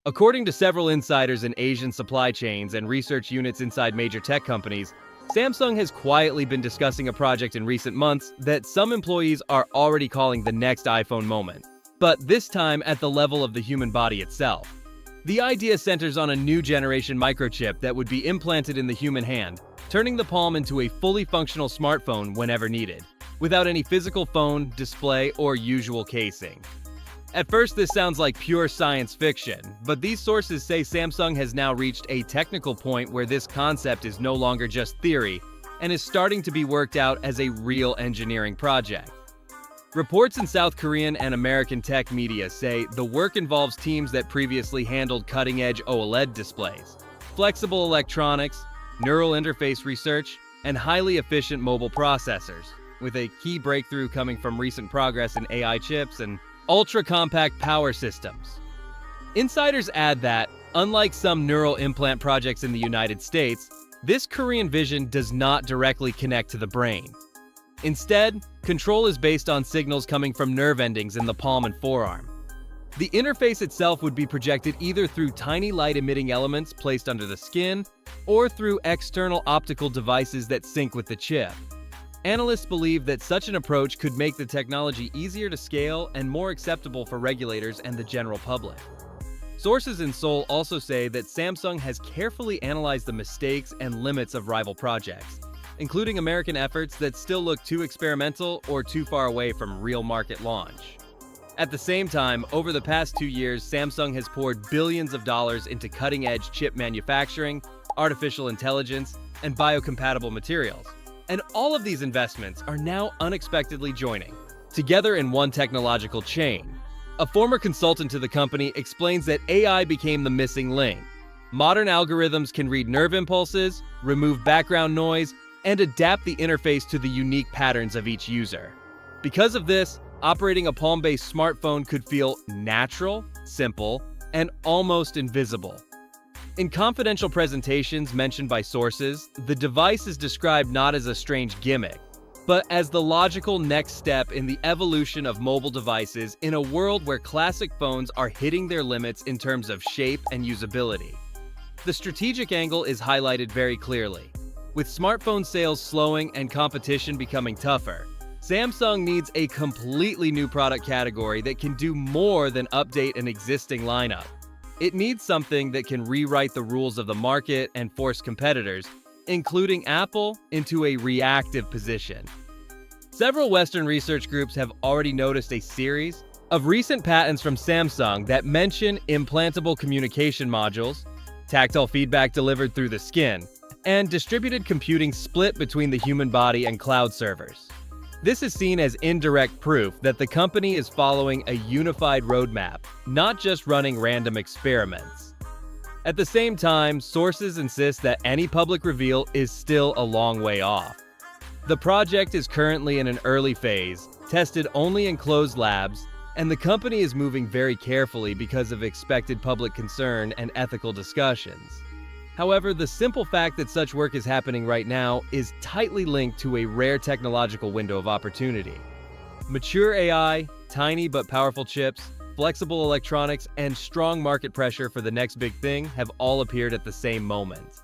According to several insiders in Asian supply chains and research units inside major tech companies, Samsung has quietly been discussing a project in recent months that some employees are already calling the next iPhone moment, but this time at the level of the human body itself. The idea centers on a new generation microchip that would be implanted in the human hand, turning the palm into a fully functional smartphone whenever needed, without any physical phone, display, or usual casing. At first, this sounds like pure science fiction, but these sources say Samsung has now reached a technical point where this concept is no longer just theory and is starting to be worked out as a real engineering project. Reports in South Korean and American tech media say the work involves teams that previously handled cutting-edge OLED displays, flexible electronics, neural interface research, and highly efficient mobile processors, with a key breakthrough coming from recent progress in AI chips and ultra-compact power systems. Insiders add that, unlike some neural implant projects in the United States, this Korean vision does not directly connect to the brain. Instead, control is based on signals coming from nerve endings in the palm and forearm. The interface itself would be projected either through tiny light-emitting elements placed under the skin or through external optical devices that sync with the chip. Analysts believe that such an approach could make the technology easier to scale and more acceptable for regulators and the general public. Sources in Seoul also say that Samsung has carefully analyzed the mistakes and limits of rival projects, including American efforts that still look too experimental or too far away from real market launch. At the same time, over the past 2 years, Samsung has poured billions of dollars into cutting-edge chip manufacturing, artificial intelligence, and biocompatible materials. And all of these investments are now unexpectedly joining, together in one technological chain. A former consultant to the company explains that AI became the missing link. Modern algorithms can read nerve impulses, remove background noise, and adapt the interface to the unique patterns of each user. Because of this, operating a palm-based smartphone could feel natural, simple, and almost invisible. In confidential presentations mentioned by sources, the device is described not as a strange gimmick, but as the logical next step in the evolution of mobile devices in a world where classic phones are hitting their limits in terms of shape and usability. The strategic angle is highlighted very clearly. With smartphone sales slowing and competition becoming tougher, Samsung needs a completely new product category that can do more than update an existing lineup. It needs something that can rewrite the rules of the market and force competitors, including Apple, into a reactive position. Several Western research groups have already noticed a series of recent patents from Samsung that mention implantable communication modules, tactile feedback delivered through the skin, and distributed computing split between the human body and cloud servers. This is seen as indirect proof that the company is following a unified roadmap, not just running random experiments. At the same time, sources insist that any public reveal is still a long way off. The project is currently in an early phase, tested only in closed labs, and the company is moving very carefully because of expected public concern and ethical discussions. However, the simple fact that such work is happening right now is tightly linked to a rare technological window of opportunity. Mature AI, tiny but powerful chips, flexible electronics, and strong market pressure for the next big thing have all appeared at the same moment.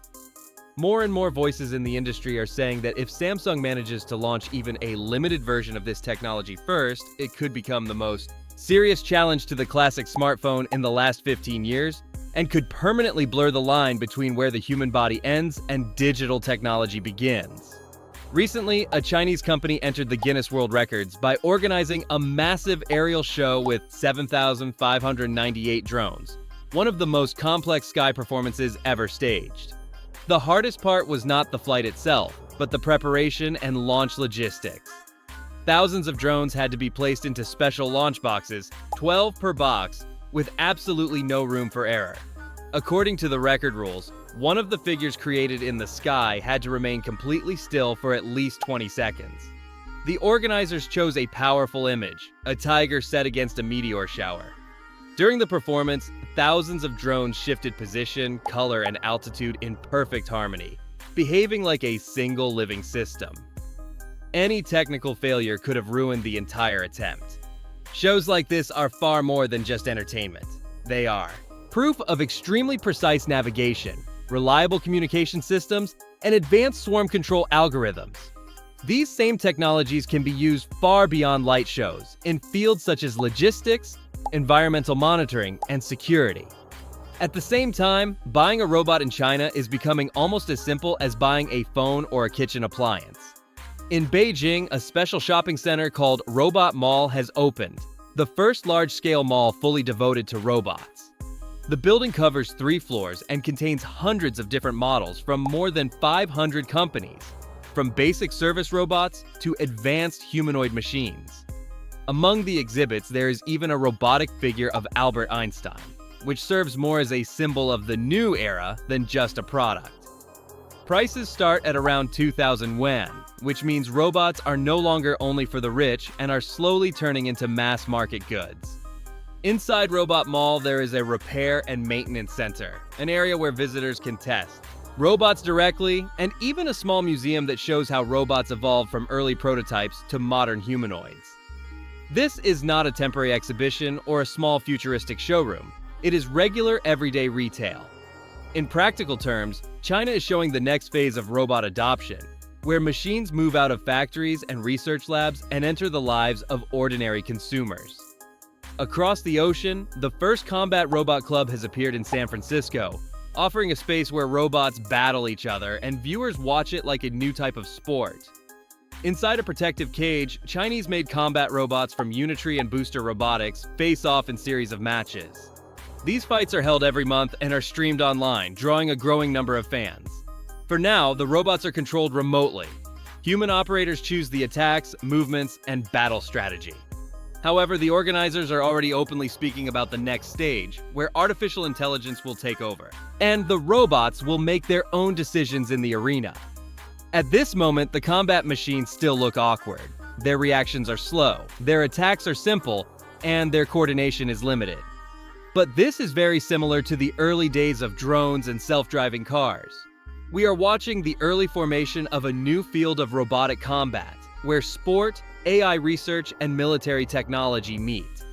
More and more voices in the industry are saying that if Samsung manages to launch even a limited version of this technology first, it could become the most serious challenge to the classic smartphone in the last 15 years, and could permanently blur the line between where the human body ends and digital technology begins. Recently, a Chinese company entered the Guinness World Records by organizing a massive aerial show with 7,598 drones, one of the most complex sky performances ever staged. The hardest part was not the flight itself, but the preparation and launch logistics. Thousands of drones had to be placed into special launch boxes, 12 per box, with absolutely no room for error. According to the record rules, one of the figures created in the sky had to remain completely still for at least 20 seconds. The organizers chose a powerful image, a tiger set against a meteor shower. During the performance, thousands of drones shifted position, color, and altitude in perfect harmony, behaving like a single living system. Any technical failure could have ruined the entire attempt. Shows like this are far more than just entertainment. They are proof of extremely precise navigation, reliable communication systems, and advanced swarm control algorithms. These same technologies can be used far beyond light shows in fields such as logistics, environmental monitoring, and security. At the same time, buying a robot in China is becoming almost as simple as buying a phone or a kitchen appliance. In Beijing, a special shopping center called Robot Mall has opened, the first large-scale mall fully devoted to robots. The building covers 3 floors and contains hundreds of different models from more than 500 companies, from basic service robots to advanced humanoid machines. Among the exhibits, there is even a robotic figure of Albert Einstein, which serves more as a symbol of the new era than just a product. Prices start at around 2,000 yuan, which means robots are no longer only for the rich and are slowly turning into mass-market goods. Inside Robot Mall, there is a repair and maintenance center, an area where visitors can test robots directly, and even a small museum that shows how robots evolved from early prototypes to modern humanoids. This is not a temporary exhibition or a small futuristic showroom. It is regular everyday retail. In practical terms, China is showing the next phase of robot adoption, where machines move out of factories and research labs and enter the lives of ordinary consumers. Across the ocean, the first combat robot club has appeared in San Francisco, offering a space where robots battle each other and viewers watch it like a new type of sport. Inside a protective cage, Chinese-made combat robots from Unitree and Booster Robotics face off in series of matches. These fights are held every month and are streamed online, drawing a growing number of fans. For now, the robots are controlled remotely. Human operators choose the attacks, movements, and battle strategy. However, the organizers are already openly speaking about the next stage, where artificial intelligence will take over, and the robots will make their own decisions in the arena. At this moment, the combat machines still look awkward. Their reactions are slow, their attacks are simple, and their coordination is limited. But this is very similar to the early days of drones and self-driving cars. We are watching the early formation of a new field of robotic combat, where sport, AI research, and military technology meet.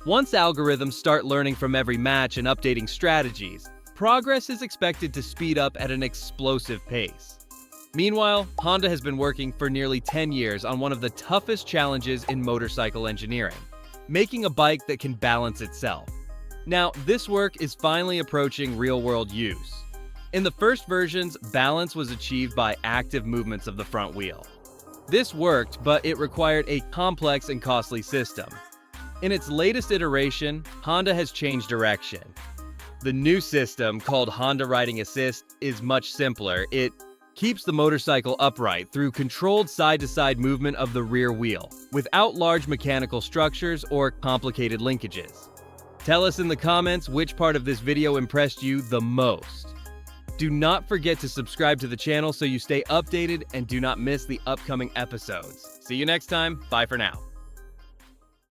Once algorithms start learning from every match and updating strategies, progress is expected to speed up at an explosive pace. Meanwhile, Honda has been working for nearly 10 years on one of the toughest challenges in motorcycle engineering, making a bike that can balance itself. Now, this work is finally approaching real-world use. In the first versions, balance was achieved by active movements of the front wheel. This worked, but it required a complex and costly system. In its latest iteration, Honda has changed direction. The new system, called Honda Riding Assist, is much simpler. It keeps the motorcycle upright through controlled side-to-side movement of the rear wheel, without large mechanical structures or complicated linkages. Tell us in the comments which part of this video impressed you the most. Do not forget to subscribe to the channel so you stay updated and do not miss the upcoming episodes. See you next time. Bye for now.